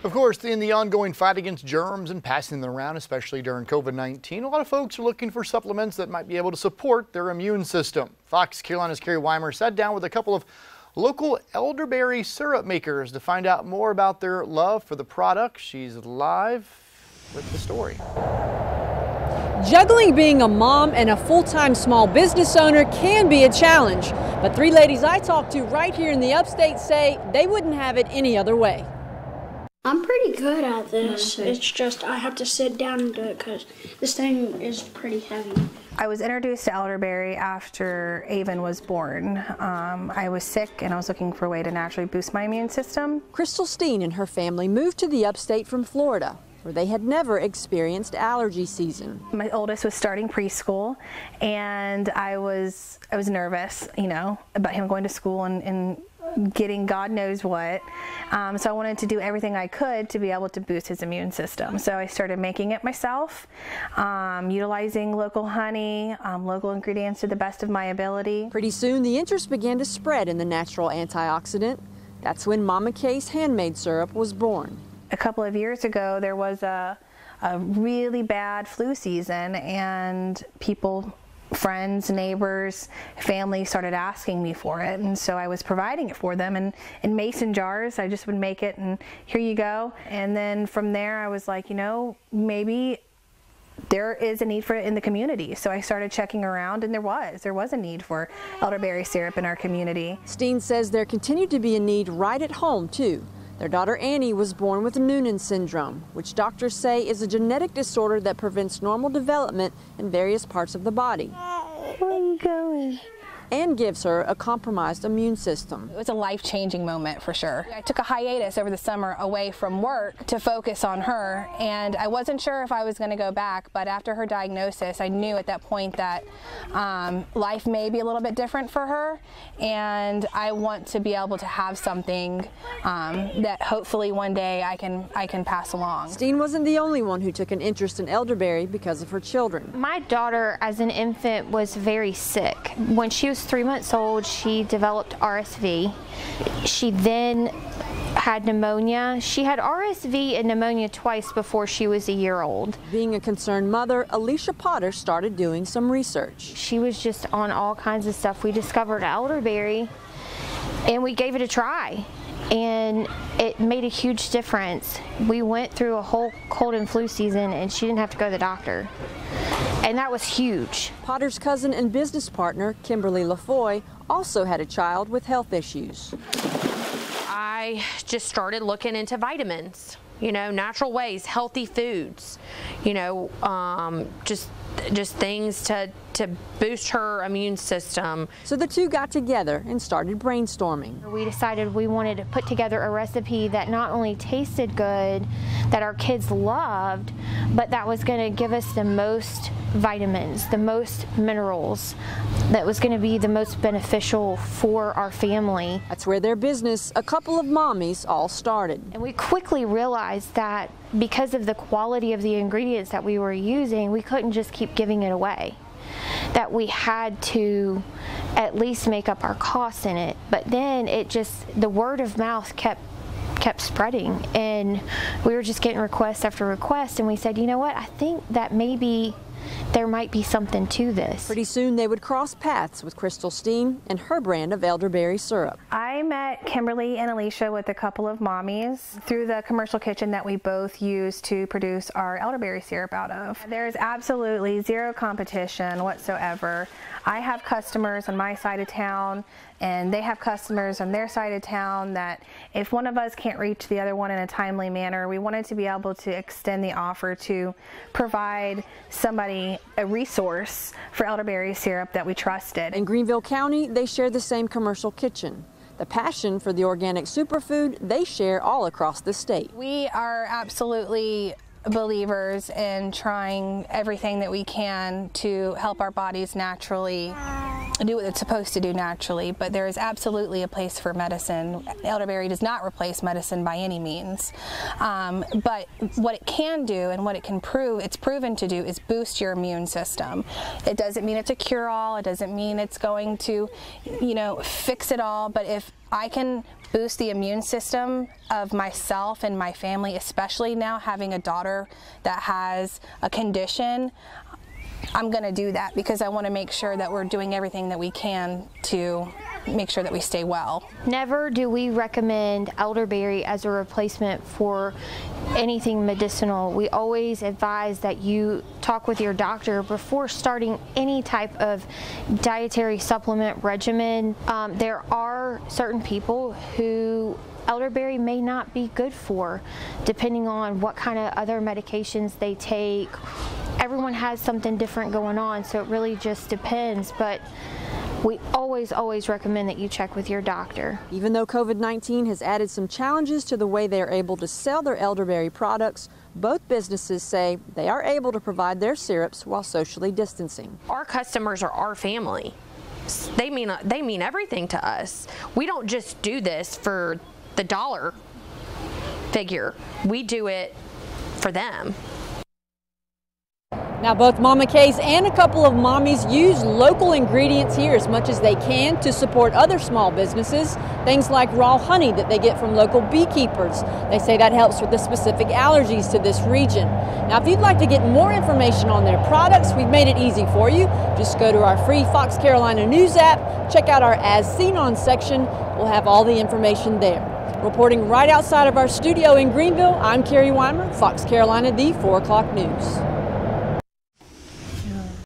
Of course, in the ongoing fight against germs and passing them around, especially during COVID-19, a lot of folks are looking for supplements that might be able to support their immune system. Fox Carolina's Carrie Weimer sat down with a couple of local elderberry syrup makers to find out more about their love for the product. She's live with the story. Juggling being a mom and a full-time small business owner can be a challenge, but three ladies I talked to right here in the Upstate say they wouldn't have it any other way. I'm pretty good at this. It's just I have to sit down and do it because this thing is pretty heavy. I was introduced to elderberry after Avon was born. I was sick and I was looking for a way to naturally boost my immune system. Crystal Steen and her family moved to the Upstate from Florida, where they had never experienced allergy season. My oldest was starting preschool, and I was nervous, about him going to school and getting God knows what. So I wanted to do everything I could to be able to boost his immune system. So I started making it myself, utilizing local honey, local ingredients to the best of my ability. Pretty soon the interest began to spread in the natural antioxidant. That's when Mama Kay's handmade syrup was born. A couple of years ago there was a really bad flu season, and friends, neighbors, family started asking me for it, and so I was providing it for them, and in mason jars I just would make it and here you go. And then from there I was like, maybe there is a need for it in the community. So I started checking around, and there was a need for elderberry syrup in our community. Steen says there continued to be a need right at home too. Their daughter Annie was born with Noonan syndrome, which doctors say is a genetic disorder that prevents normal development in various parts of the body. Where are you going? And gives her a compromised immune system. It was a life-changing moment for sure. I took a hiatus over the summer away from work to focus on her, and I wasn't sure if I was going to go back, but after her diagnosis I knew at that point that life may be a little bit different for her, and I want to be able to have something that hopefully one day I can pass along. Steen wasn't the only one who took an interest in elderberry because of her children. My daughter as an infant was very sick. When she was 3 months old, she developed RSV. She then had pneumonia. She had RSV and pneumonia twice before she was a year old. Being a concerned mother, Alicia Potter started doing some research. She was just on all kinds of stuff. We discovered elderberry and we gave it a try, and it made a huge difference. We went through a whole cold and flu season and she didn't have to go to the doctor. And that was huge. Potter's cousin and business partner, Kimberly LaFoy, also had a child with health issues. I just started looking into vitamins, natural ways, healthy foods, just things to boost her immune system. So the two got together and started brainstorming. We decided we wanted to put together a recipe that not only tasted good, that our kids loved, but that was going to give us the most vitamins, the most minerals, that was going to be the most beneficial for our family. That's where their business, A Couple of Mommies, all started. And we quickly realized that because of the quality of the ingredients that we were using, we couldn't just keep giving it away. That we had to at least make up our costs in it. But then the word of mouth kept spreading, and we were just getting request after request, and we said, I think that maybe there might be something to this. Pretty soon they would cross paths with Crystal Steen and her brand of elderberry syrup. I met Kimberly and Alicia with A Couple of Mommies through the commercial kitchen that we both use to produce our elderberry syrup out of. There's absolutely zero competition whatsoever. I have customers on my side of town, and they have customers on their side of town, that if one of us can't reach the other one in a timely manner, we wanted to be able to extend the offer to provide somebody a resource for elderberry syrup that we trusted. In Greenville County, they share the same commercial kitchen. The passion for the organic superfood they share all across the state. We are absolutely believers in trying everything that we can to help our bodies naturally do what it's supposed to do naturally, but there is absolutely a place for medicine. Elderberry does not replace medicine by any means, but what it can do and what it can prove, it's proven to do, is boost your immune system. It doesn't mean it's a cure-all, it doesn't mean it's going to, fix it all, but if I can boost the immune system of myself and my family, especially now having a daughter that has a condition, I'm going to do that because I want to make sure that we're doing everything that we can to make sure that we stay well. Never do we recommend elderberry as a replacement for anything medicinal. We always advise that you talk with your doctor before starting any type of dietary supplement regimen. There are certain people who elderberry may not be good for, depending on what kind of other medications they take. Everyone has something different going on, so it really just depends. But we always recommend that you check with your doctor. Even though COVID-19 has added some challenges to the way they are able to sell their elderberry products, both businesses say they are able to provide their syrups while socially distancing. Our customers are our family. They mean everything to us. We don't just do this for the dollar figure. We do it for them. Now, both Mama Kay's and a couple of mommies use local ingredients here as much as they can to support other small businesses. Things like raw honey that they get from local beekeepers. They say that helps with the specific allergies to this region. Now, if you'd like to get more information on their products, we've made it easy for you. Just go to our free Fox Carolina News app, check out our As Seen On section. We'll have all the information there. Reporting right outside of our studio in Greenville, I'm Carrie Weimer, Fox Carolina, the 4 o'clock news.